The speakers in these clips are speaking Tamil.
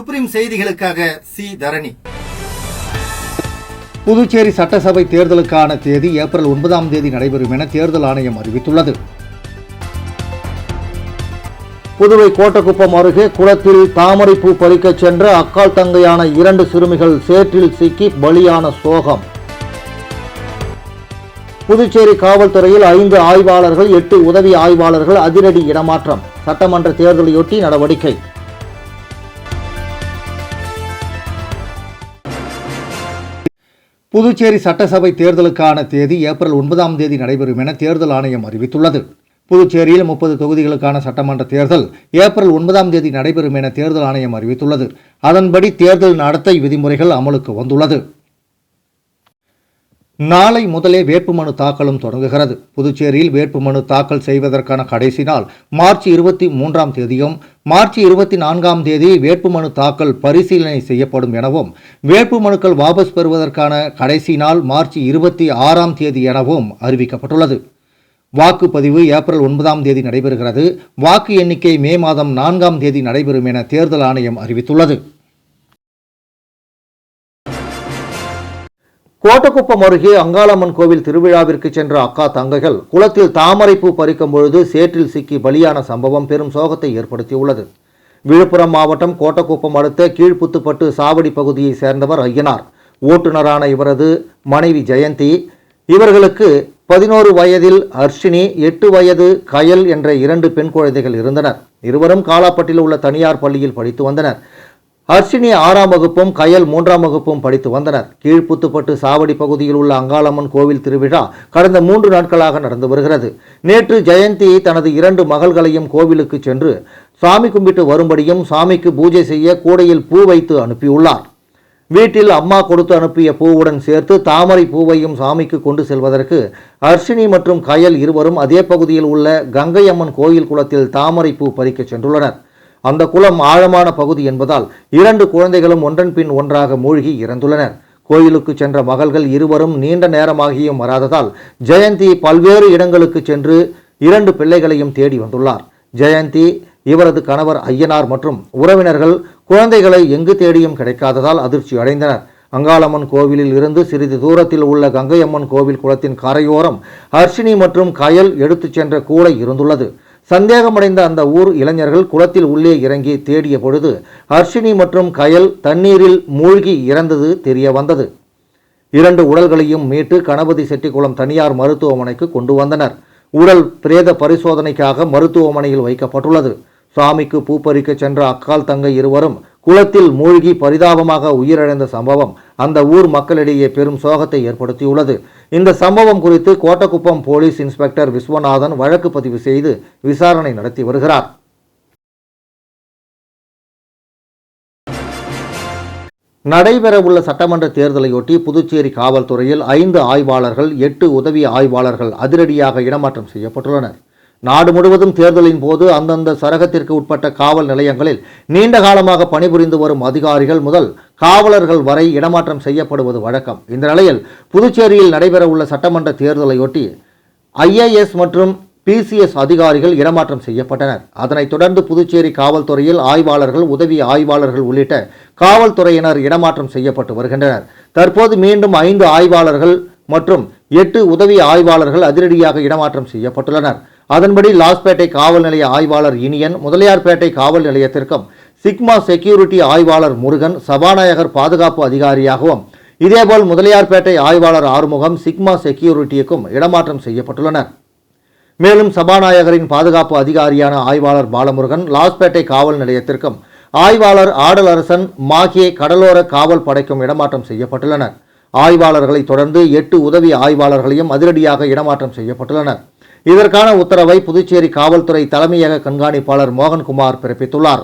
சுப்ரீம் செய்திகளுக்காக சி தரணி. புதுச்சேரி சட்டசபை தேர்தலுக்கான தேதி ஏப்ரல் 9 நடைபெறும் என தேர்தல் ஆணையம் அறிவித்துள்ளது. புதுவை கோட்டக்குப்பம் அருகே குளத்தில் தாமரைப்பூ பறிக்கச் சென்ற அக்கால் தங்கையான 2 சிறுமிகள் சேற்றில் சிக்கி பலியான சோகம். புதுச்சேரி காவல்துறையில் 5 ஆய்வாளர்கள் 8 உதவி ஆய்வாளர்கள் அதிரடி இடமாற்றம். சட்டமன்ற தேர்தலையொட்டி நடவடிக்கை. புதுச்சேரி சட்டசபை தேர்தலுக்கான தேதி ஏப்ரல் 9 நடைபெறும் என தேர்தல் ஆணையம் அறிவித்துள்ளது. புதுச்சேரியில் 30 தொகுதிகளுக்கான சட்டமன்ற தேர்தல் ஏப்ரல் 9 நடைபெறும் என தேர்தல் ஆணையம் அறிவித்துள்ளது. அதன்படி தேர்தல் நடத்தை விதிமுறைகள் அமலுக்கு வந்துள்ளது. நாளை முதலே வேட்புமனு தாக்கலும் தொடங்குகிறது. புதுச்சேரியில் வேட்புமனு தாக்கல் செய்வதற்கான கடைசி நாள் மார்ச் 23 மார்ச் 24 வேட்புமனு தாக்கல் பரிசீலனை செய்யப்படும் எனவும், வேட்புமனுக்கள் வாபஸ் பெறுவதற்கான கடைசி நாள் மார்ச் 26 எனவும் அறிவிக்கப்பட்டுள்ளது. வாக்குப்பதிவு ஏப்ரல் 9 நடைபெறுகிறது. வாக்கு எண்ணிக்கை மே மாதம் 4 நடைபெறும் என தேர்தல் ஆணையம் அறிவித்துள்ளது. கோட்டக்குப்பம் அருகே அங்காளம்மன் கோவில் திருவிழாவிற்கு சென்ற அக்கா தங்கைகள் குளத்தில் தாமரைப்பூ பறிக்கும் பொழுது சேற்றில் சிக்கி பலியான சம்பவம் பெரும் சோகத்தை ஏற்படுத்தியுள்ளது. விழுப்புரம் மாவட்டம் கோட்டக்குப்பம் அடுத்த கீழ்புத்துப்பட்டு சாவடி பகுதியை சேர்ந்தவர் ஐயனார். ஓட்டுநரான இவரது மனைவி ஜெயந்தி. இவர்களுக்கு 11 வயதில் அர்ஷினி, 8 வயது கயல் என்ற 2 பெண் குழந்தைகள் இருந்தனர். இருவரும் காலாப்பட்டில் உள்ள தனியார் பள்ளியில் படித்து வந்தனர். அர்ஷினி 6ஆம் வகுப்பும் கயல் 3ஆம் வகுப்பும் படித்து வந்தனர். கீழ்புத்துப்பட்டு சாவடி பகுதியில் உள்ள அங்காளம்மன் கோவில் திருவிழா கடந்த 3 நாட்களாக நடந்து வருகிறது. நேற்று ஜெயந்தி தனது 2 மகள்களையும் கோவிலுக்கு சென்று சாமி கும்பிட்டு வரும்படியும் சாமிக்கு பூஜை செய்ய கூடையில் பூ வைத்து அனுப்பியுள்ளார். வீட்டில் அம்மா கொடுத்து அனுப்பிய பூவுடன் சேர்த்து தாமரை பூவையும் சாமிக்கு கொண்டு செல்வதற்கு அர்ஷினி மற்றும் கயல் இருவரும் அதே பகுதியில் உள்ள கங்கையம்மன் கோயில் குளத்தில் தாமரை பூ பறிக்க சென்றுள்ளனர். அந்த குளம் ஆழமான பகுதி என்பதால் 2 குழந்தைகளும் ஒன்றன் பின் ஒன்றாக மூழ்கி இறந்துள்ளனர். கோயிலுக்கு சென்ற மகள்கள் இருவரும் நீண்ட நேரமாகியும் வராததால் ஜெயந்தி பல்வேறு இடங்களுக்கு சென்று 2 பிள்ளைகளையும் தேடி வந்துள்ளார். ஜெயந்தி, இவரது கணவர் ஐயனார் மற்றும் உறவினர்கள் குழந்தைகளை எங்கு தேடியும் கிடைக்காததால் அதிர்ச்சி அடைந்தனர். அங்காளம்மன் கோவிலில் இருந்து சிறிது தூரத்தில் உள்ள கங்கையம்மன் கோவில் குளத்தின் கரையோரம் அர்ஷினி மற்றும் கயல் எடுத்துச் சென்ற கூடை இருந்துள்ளது. சந்தேகமடைந்த அந்த ஊர் இளைஞர்கள் குளத்தில் உள்ளே இறங்கி தேடிய பொழுது அர்ஷினி மற்றும் கயல் தண்ணீரில் மூழ்கி இறந்தது தெரிய வந்தது. 2 உடல்களையும் மீட்டு கணபதி செட்டிக்குளம் தனியார் மருத்துவமனைக்கு கொண்டு வந்தனர். உடல் பிரேத பரிசோதனைக்காக மருத்துவமனையில் வைக்கப்பட்டுள்ளது. சாமிக்கு பூப்பறிக்க சென்ற அக்கால் தங்கை இருவரும் குளத்தில் மூழ்கி பரிதாபமாக உயிரிழந்த சம்பவம் அந்த ஊர் மக்களிடையே பெரும் சோகத்தை ஏற்படுத்தியுள்ளது. இந்த சம்பவம் குறித்து கோட்டக்குப்பம் போலீஸ் இன்ஸ்பெக்டர் விஸ்வநாதன் வழக்கு பதிவு செய்து விசாரணை நடத்தி வருகிறார். நடைபெறவுள்ள சட்டமன்ற தேர்தலையொட்டி புதுச்சேரி காவல்துறையில் 5 ஆய்வாளர்கள் 8 உதவி ஆய்வாளர்கள் அதிரடியாக இடமாற்றம் செய்யப்பட்டுள்ளனர். நாடு முழுவதும் தேர்தலின் போது அந்தந்த சரகத்திற்கு உட்பட்ட காவல் நிலையங்களில் நீண்ட காலமாக பணிபுரிந்து வரும் அதிகாரிகள் முதல் காவலர்கள் வரை இடமாற்றம் செய்யப்படுவது வழக்கம். இந்த நிலையில் புதுச்சேரியில் நடைபெறவுள்ள சட்டமன்ற தேர்தலையொட்டி IAS மற்றும் PCS அதிகாரிகள் இடமாற்றம் செய்யப்பட்டனர். அதனைத் தொடர்ந்து புதுச்சேரி காவல்துறையில் ஆய்வாளர்கள், உதவி ஆய்வாளர்கள் உள்ளிட்ட காவல்துறையினர் இடமாற்றம் செய்யப்பட்டு வருகின்றனர். தற்போது மீண்டும் 5 ஆய்வாளர்கள் மற்றும் 8 உதவி ஆய்வாளர்கள் அதிரடியாக இடமாற்றம் செய்யப்பட்டுள்ளனர். அதன்படி லாஸ்பேட்டை காவல் நிலைய ஆய்வாளர் இனியன், முதலியார்பேட்டை காவல் நிலையத்திற்கும் சிக்மா செக்யூரிட்டி ஆய்வாளர் முருகன் சபாநாயகர் பாதுகாப்பு அதிகாரியாகவும், இதேபோல் முதலியார்பேட்டை ஆய்வாளர் ஆறுமுகம் சிக்மா செக்யூரிட்டிக்கும் இடமாற்றம் செய்யப்பட்டுள்ளனர். மேலும் சபாநாயகரின் பாதுகாப்பு அதிகாரியான ஆய்வாளர் பாலமுருகன் லாஸ்பேட்டை காவல் நிலையத்திற்கும், ஆய்வாளர் ஆடலரசன் மாஹே கடலோர காவல் படைக்கும் இடமாற்றம் செய்யப்பட்டுள்ளனர். ஆய்வாளர்களை தொடர்ந்து 8 உதவி ஆய்வாளர்களையும் அதிரடியாக இடமாற்றம் செய்யப்பட்டுள்ளனர். இதற்கான உத்தரவை புதுச்சேரி காவல்துறை தலைமையக கண்காணிப்பாளர் மோகன்குமார் பிறப்பித்துள்ளார்.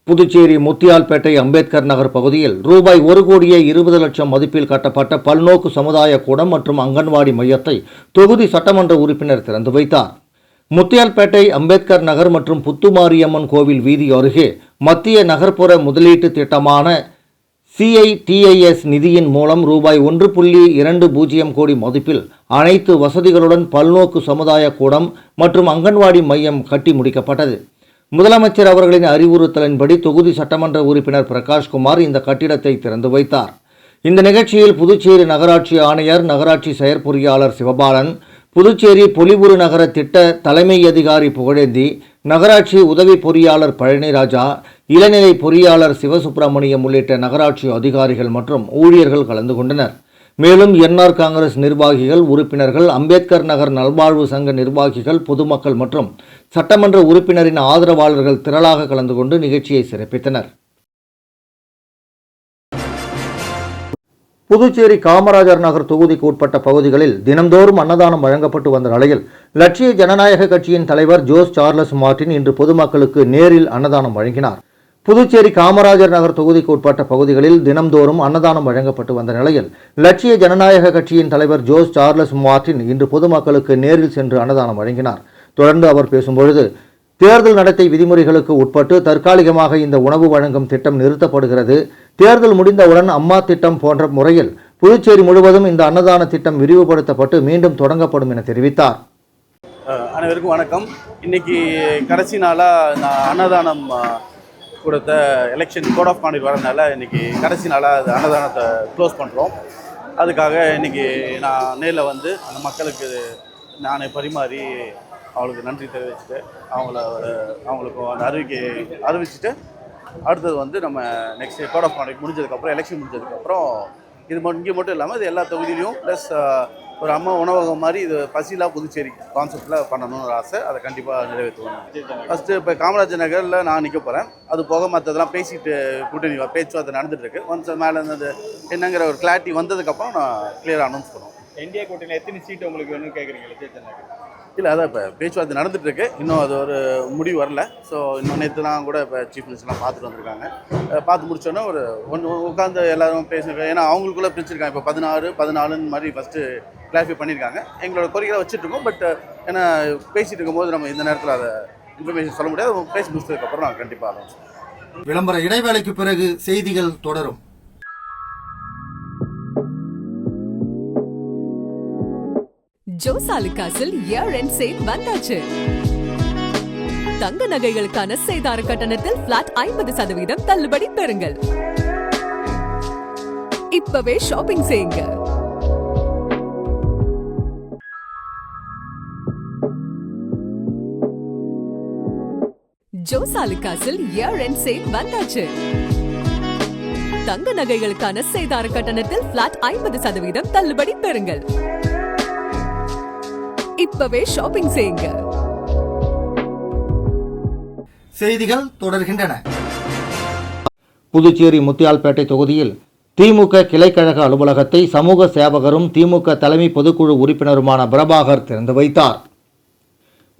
புதுச்சேரி முத்தியால்பேட்டை அம்பேத்கர் நகர் பகுதியில் ரூபாய் 1,20,00,000 மதிப்பில் கட்டப்பட்ட பல்நோக்கு சமுதாய கூடம் மற்றும் அங்கன்வாடி மையத்தை தொகுதி சட்டமன்ற உறுப்பினர் திறந்து வைத்தார். முத்தியால்பேட்டை அம்பேத்கர் நகர் மற்றும் புத்துமாரியம்மன் கோவில் வீதி அருகே மத்திய நகர்ப்புற முதலீட்டு திட்டமான CITIS நிதியின் மூலம் ரூபாய் 1.20 கோடி மதிப்பில் அனைத்து வசதிகளுடன் பல்நோக்கு சமுதாய கூடம் மற்றும் அங்கன்வாடி மையம் கட்டி முடிக்கப்பட்டது. முதலமைச்சர் அவர்களின் அறிவுறுத்தலின்படி தொகுதி சட்டமன்ற உறுப்பினர் பிரகாஷ்குமார் இந்த கட்டிடத்தை திறந்து வைத்தார். இந்த நிகழ்ச்சியில் புதுச்சேரி நகராட்சி ஆணையர், நகராட்சி செயற்பொறியாளர் சிவபாலன், புதுச்சேரி பொலிவுறு நகர திட்ட தலைமை அதிகாரி புகழேந்தி, நகராட்சி உதவி பொறியாளர் பழனிராஜா, இளநிலை பொறியாளர் சிவசுப்பிரமணியம் உள்ளிட்ட நகராட்சி அதிகாரிகள் மற்றும் ஊழியர்கள் கலந்து கொண்டனர். மேலும் என்ஆர் காங்கிரஸ் நிர்வாகிகள், உறுப்பினர்கள், அம்பேத்கர் நகர் நல்வாழ்வு சங்க நிர்வாகிகள், பொதுமக்கள் மற்றும் சட்டமன்ற உறுப்பினரின் ஆதரவாளர்கள் திரளாக கலந்து கொண்டு நிகழ்ச்சியை சிறப்பித்தனர். புதுச்சேரி காமராஜர் நகர் தொகுதிக்கு உட்பட்ட பகுதிகளில் தினந்தோறும் அன்னதானம் வழங்கப்பட்டு வந்த நிலையில் லட்சிய ஜனநாயக கட்சியின் தலைவர் ஜோஸ் சார்லஸ் மார்டின் இன்று பொதுமக்களுக்கு நேரில் அன்னதானம் வழங்கினார். புதுச்சேரி காமராஜர் நகர் தொகுதிக்கு உட்பட்ட பகுதிகளில் தினம்தோறும் அன்னதானம் வழங்கப்பட்டு வந்த நிலையில் லட்சிய ஜனநாயக கட்சியின் தலைவர் ஜோஸ் சார்லஸ் மார்டின் இன்று பொதுமக்களுக்கு நேரில் சென்று அன்னதானம் வழங்கினார். தொடர்ந்து அவர் பேசும்பொழுது, தேர்தல் நடத்தை விதிமுறைகளுக்கு உட்பட்டு தற்காலிகமாக இந்த உணவு வழங்கும் திட்டம் நிறுத்தப்படுகிறது. தேர்தல் முடிந்தவுடன் அம்மா திட்டம் போன்ற முறையில் புதுச்சேரி முழுவதும் இந்த அன்னதான திட்டம் விரிவுபடுத்தப்பட்டு மீண்டும் தொடங்கப்படும் என தெரிவித்தார். அனைவருக்கும் வணக்கம். இன்னைக்கு கடைசி நாளாக அன்னதானம் கொடுத்த எலெக்ஷன் கோட் ஆஃப் கான்டக்ட் வரதுனால இன்றைக்கி கடைசி நாளாக அது அன்னதானத்தை க்ளோஸ் பண்ணுறோம். அதுக்காக இன்றைக்கி நான் நேரில் வந்து அந்த மக்களுக்கு நானே பரிமாறி அவங்களுக்கு நன்றி தெரிவிச்சுட்டு அவங்களுக்கு அந்த அறிவிச்சுட்டு அடுத்தது வந்து நம்ம நெக்ஸ்ட் கோட் ஆஃப் கான்டக்ட் முடிஞ்சதுக்கப்புறம், எலெக்ஷன் முடிஞ்சதுக்கப்புறம் இது இங்கே மட்டும் இல்லாமல் இது எல்லா தொகுதியிலையும் ப்ளஸ் ஒரு அம்மா உணவகம் மாதிரி இது பசிலா புதுச்சேரி கான்செப்டில் பண்ணணும்னு ஒரு ஆசை. அதை கண்டிப்பாக நிறைவேற்றுவேன். ஃபஸ்ட்டு இப்போ காமராஜர் நகரில் நான் நிற்க போகிறேன். அது போக மற்றதெல்லாம் பேசிட்டு கூட்டணி பேச்சுவார்த்தை நடந்துகிட்ருக்கு. ஒன்ஸ் மேலே இருந்தது என்னங்கிற ஒரு கிளாரிட்டி வந்ததுக்கப்புறம் நான் கிளியராக அனௌன்ஸ் பண்ணுவோம். என்டிஏ கூட்டணியில் எத்தனை சீட்டு உங்களுக்கு வேணும்னு கேட்குறீங்களா? இல்லை, அதான் இப்போ பேச்சுவார்த்தை நடந்துகிட்ருக்கு. இன்னும் அது ஒரு முடிவு வரல. ஸோ இன்னும் நேற்றுலாம் கூட இப்போ சீஃப் மினிஸ்டர்லாம் பார்த்துட்டு வந்திருக்காங்க. பார்த்து முடிச்சோன்னே ஒரு உட்காந்து எல்லாரும் பேசுங்க. ஏன்னா அவங்களுக்குள்ளே பிரிச்சிருக்காங்க. இப்போ 16, 14 மாதிரி ஃபஸ்ட்டு கிளாரிஃபை பண்ணியிருக்காங்க. எங்களோட கோரிக்கை வச்சுட்ருக்கோம். பட் ஏன்னா பேசிகிட்டு இருக்கும்போது நம்ம இந்த நேரத்தில் அதை இன்ஃபர்மேஷன் சொல்ல முடியாது. பேசி முடிச்சதுக்கப்புறம் நான் கண்டிப்பாக அதை விளம்பர இடைவேளைக்கு பிறகு செய்திகள் தொடரும். ஜோஸ் ஆலுகாஸில் இயர் எண்ட் சேல் வந்தாச்சு. தங்க நகைகளுக்கான சேதார கட்டணத்தில் பிளாட் 50% தள்ளுபடி பெறுங்கள். இப்பவே ஷாப்பிங் செய்யுங்க. ஜோஸ் ஆலுகாஸில் இயர் எண்ட் சேல் வந்தாச்சு. தங்க நகைகளுக்கான சேதார கட்டணத்தில் பிளாட் 50% தள்ளுபடி பெறுங்கள். இப்பவே ஷாப்பிங் செய்யுங்க. செய்திகள் தொடர்கின்றன. புதுச்சேரி முத்தியால்பேட்டை தொகுதியில் திமுக கிளைக்கழக அலுவலகத்தை சமூக சேவகரும் திமுக தலைமை பொதுக்குழு உறுப்பினருமான பிரபாகர் திறந்து வைத்தார்.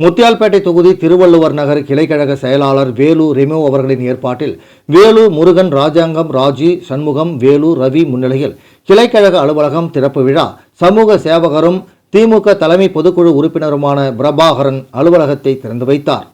முத்தியால்பேட்டை தொகுதி திருவள்ளுவர் நகர் கிளைக்கழக செயலாளர் வேலு ரெமோ அவர்களின் ஏற்பாட்டில் வேலு, முருகன், ராஜாங்கம், ராஜி, சண்முகம், வேலு, ரவி முன்னிலையில் கிளைக்கழக அலுவலகம் திறப்பு விழா சமூக சேவகரும் திமுக தலைமை பொதுக்குழு உறுப்பினருமான பிரபாகரன் அலுவலகத்தை திறந்து வைத்தார்.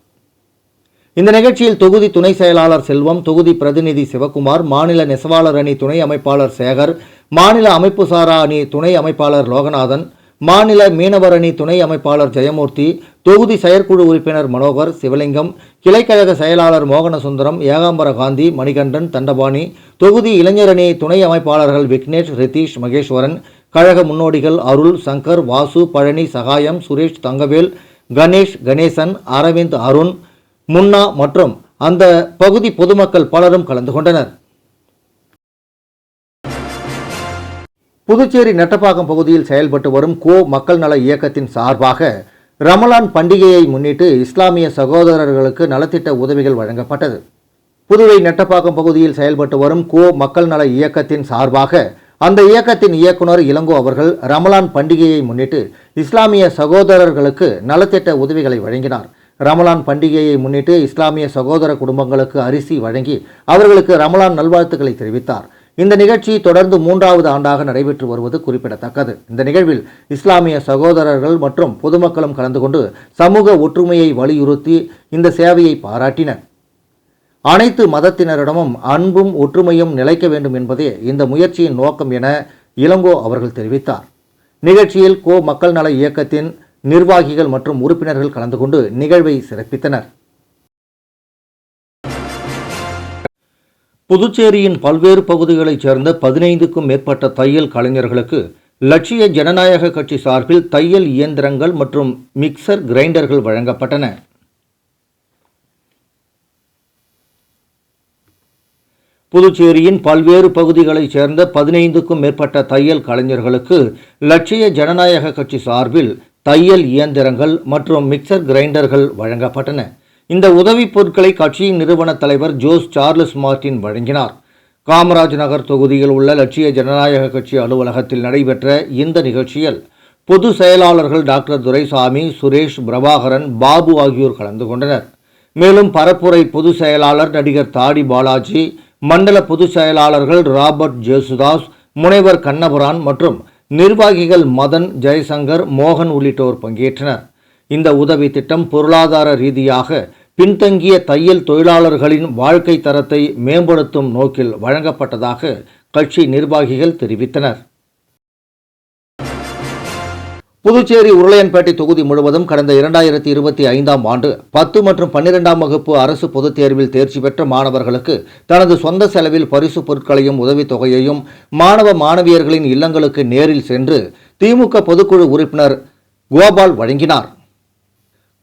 இந்த நிகழ்ச்சியில் தொகுதி துணை செயலாளர் செல்வம், தொகுதி பிரதிநிதி சிவகுமார், மாநில நெசவாளர் அணி துணை அமைப்பாளர் சேகர், மாநில அமைப்புசாரா அணி துணை அமைப்பாளர் லோகநாதன், மாநில மீனவர் அணி துணை அமைப்பாளர் ஜெயமூர்த்தி, தொகுதி செயற்குழு உறுப்பினர் மனோகர், சிவலிங்கம், கிளைக்கழக செயலாளர் மோகனசுந்தரம், ஏகாம்பர காந்தி, மணிகண்டன், தண்டபாணி, தொகுதி இளைஞர் அணி துணை அமைப்பாளர்கள் விக்னேஷ், ரிதீஷ், மகேஸ்வரன், கழக முன்னோடிகள் அருள், சங்கர், வாசு, பழனி, சகாயம், சுரேஷ், தங்கவேல், கணேஷ், கணேசன், அரவிந்த், அருண், முன்னா மற்றும் அந்த பகுதி பொதுமக்கள் பலரும் கலந்து கொண்டனர். புதுச்சேரி நெட்டப்பாக்கம் பகுதியில் செயல்பட்டு வரும் கோ மக்கள் நல இயக்கத்தின் சார்பாக ரமலான் பண்டிகையை முன்னிட்டு இஸ்லாமிய சகோதரர்களுக்கு நலத்திட்ட உதவிகள் வழங்கப்பட்டது. புதுவை நெட்டப்பாக்கம் பகுதியில் செயல்பட்டு வரும் கோ மக்கள் நல இயக்கத்தின் சார்பாக அந்த இயக்கத்தின் இயக்குனர் இளங்கோ அவர்கள் ரமலான் பண்டிகையை முன்னிட்டு இஸ்லாமிய சகோதரர்களுக்கு நலத்திட்ட உதவிகளை வழங்கினார். ரமலான் பண்டிகையை முன்னிட்டு இஸ்லாமிய சகோதர குடும்பங்களுக்கு அரிசி வழங்கி அவர்களுக்கு ரமலான் நல்வாழ்த்துக்களை தெரிவித்தார். இந்த நிகழ்ச்சி தொடர்ந்து 3வது ஆண்டாக நடைபெற்று வருவது குறிப்பிடத்தக்கது. இந்த நிகழ்வில் இஸ்லாமிய சகோதரர்கள் மற்றும் பொதுமக்களும் கலந்து கொண்டு சமூக ஒற்றுமையை வலியுறுத்தி இந்த சேவையை பாராட்டினர். அனைத்து மதத்தினரிடமும் அன்பும் ஒற்றுமையும் நிலைக்க வேண்டும் என்பதே இந்த முயற்சியின் நோக்கம் என இளங்கோ அவர்கள் தெரிவித்தார். நிகழ்ச்சியில் கோ மக்கள் நல இயக்கத்தின் நிர்வாகிகள் மற்றும் உறுப்பினர்கள் கலந்து கொண்டு நிகழ்வை சிறப்பித்தனர். புதுச்சேரியின் பல்வேறு பகுதிகளைச் சேர்ந்த 15க்கும் மேற்பட்ட தையல் கலைஞர்களுக்கு லட்சிய ஜனநாயக கட்சி சார்பில் தையல் இயந்திரங்கள் மற்றும் மிக்சர் கிரைண்டர்கள் வழங்கப்பட்டன. புதுச்சேரியின் பல்வேறு பகுதிகளைச் சேர்ந்த 15க்கும் மேற்பட்ட தையல் கலைஞர்களுக்கு லட்சிய ஜனநாயக கட்சி சார்பில் தையல் இயந்திரங்கள் மற்றும் மிக்சர் கிரைண்டர்கள் வழங்கப்பட்டன. இந்த உதவிப் பொருட்களை கட்சியின் நிறுவன தலைவர் ஜோஸ் சார்லஸ் மார்டின் வழங்கினார். காமராஜ் நகர் தொகுதியில் உள்ள லட்சிய ஜனநாயக கட்சி அலுவலகத்தில் நடைபெற்ற இந்த நிகழ்ச்சியில் பொது செயலாளர்கள் டாக்டர் துரைசாமி, சுரேஷ், பிரபாகரன், பாபு ஆகியோர் கலந்து கொண்டனர். மேலும் பரப்புரை பொதுச் செயலாளர் நடிகர் தாடி பாலாஜி, மண்டல பொதுச் செயலாளர்கள் ராபர்ட் ஜேசுதாஸ், முனைவர் கண்ணபுரான் மற்றும் நிர்வாகிகள் மதன், ஜெயசங்கர், மோகன் உள்ளிட்டோர் பங்கேற்றனர். இந்த உதவி திட்டம் பொருளாதார ரீதியாக பின்தங்கிய தையல் தொழிலாளர்களின் வாழ்க்கை தரத்தை மேம்படுத்தும் நோக்கில் வழங்கப்பட்டதாக கட்சி நிர்வாகிகள் தெரிவித்தனர். புதுச்சேரி உருளையன்பேட்டை தொகுதி முழுவதும் கடந்த 2025ஆம் ஆண்டு 10 மற்றும் 12ஆம் வகுப்பு அரசு பொதுத் தேர்வில் தேர்ச்சி பெற்ற மாணவர்களுக்கு தனது சொந்த செலவில் பரிசுப் பொருட்களையும் உதவித்தொகையையும் மாணவ மாணவியர்களின் இல்லங்களுக்கு நேரில் சென்று திமுக பொதுக்குழு உறுப்பினர் கோபால் வழங்கினார்.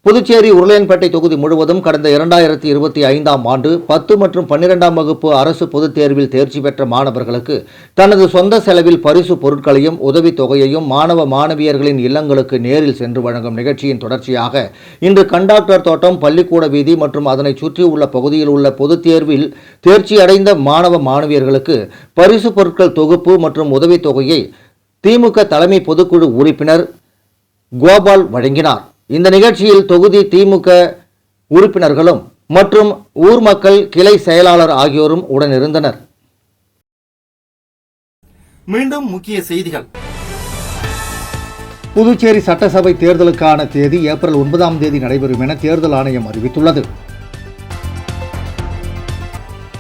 புதுச்சேரி உருளையன்பேட்டை தொகுதி முழுவதும் கடந்த 2025ஆம் ஆண்டு 10 மற்றும் 12ஆம் வகுப்பு அரசு பொதுத் தேர்வில் தேர்ச்சி பெற்ற மாணவர்களுக்கு தனது சொந்த செலவில் பரிசு பொருட்களையும் உதவித்தொகையையும் மாணவ மாணவியர்களின் இல்லங்களுக்கு நேரில் சென்று வழங்கும் நிகழ்ச்சியின் தொடர்ச்சியாக இன்று கண்டாக்டர் தோட்டம், பள்ளிக்கூட வீதி மற்றும் அதனை சுற்றியுள்ள பகுதியில் உள்ள பொதுத் தேர்வில் தேர்ச்சி அடைந்த மாணவ மாணவியர்களுக்கு பரிசு பொருட்கள் தொகுப்பு மற்றும் உதவித்தொகையை திமுக தலைமை பொதுக்குழு உறுப்பினர் கோபால் வழங்கினார். இந்த நிகழ்ச்சியில் தொகுதி திமுக உறுப்பினர்களும் மற்றும் ஊர் மக்கள் கிளை செயலாளர் ஆகியோரும் உடனிருந்தனர். மீண்டும் முக்கிய செய்திகள். புதுச்சேரி சட்டசபை தேர்தலுக்கான தேதி ஏப்ரல் 9ஆம் தேதி நடைபெறும் என தேர்தல் ஆணையம் அறிவித்துள்ளது.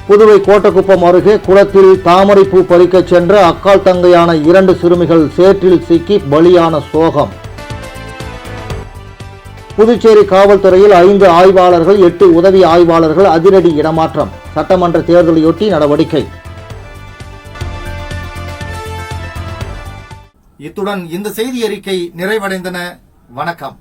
புதுவை கோட்டக்குப்பம் அருகே குளத்தில் தாமரைப்பூ பறிக்கச் சென்ற அக்கால் தங்கையான 2 சிறுமிகள் சேற்றில் சிக்கி பலியான சோகம். புதுச்சேரி காவல்துறையில் 5 ஆய்வாளர்கள், 8 உதவி ஆய்வாளர்கள் அதிரடி இடமாற்றம். சட்டமன்ற தேர்தலையொட்டி நடவடிக்கை. இத்துடன் இந்த செய்தி அறிக்கை நிறைவடைந்தன. வணக்கம்.